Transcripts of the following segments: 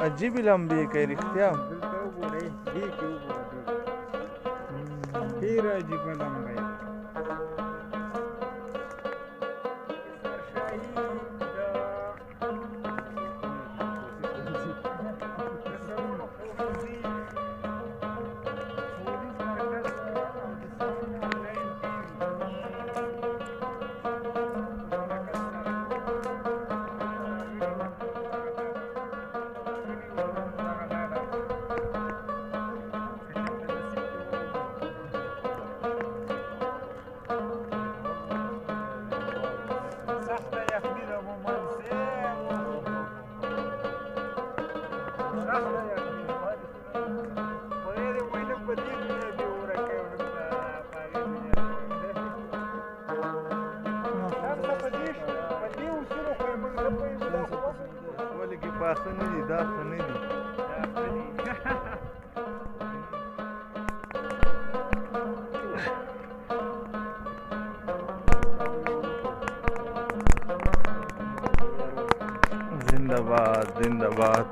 عجیبې لمبې کوي رښتیا دلته وګورئ دې کې وګوره ډېره عجیبه لمبه یې ولې کې پاخه نه دي دا ښه نه دي زنده باد زنده باد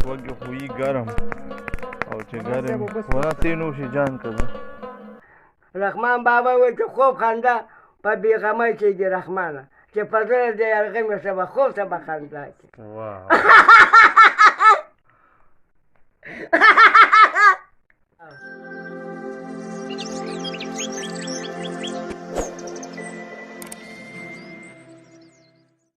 وګي خو یې ګرم او چې ګرم ونه تی نوشي جان کړه رحمان بابا وایي چې خوب خنده په بېغمۍ کېږي رحمانه چې په زړه د یرغمې سبا خوب ته به خندا کړي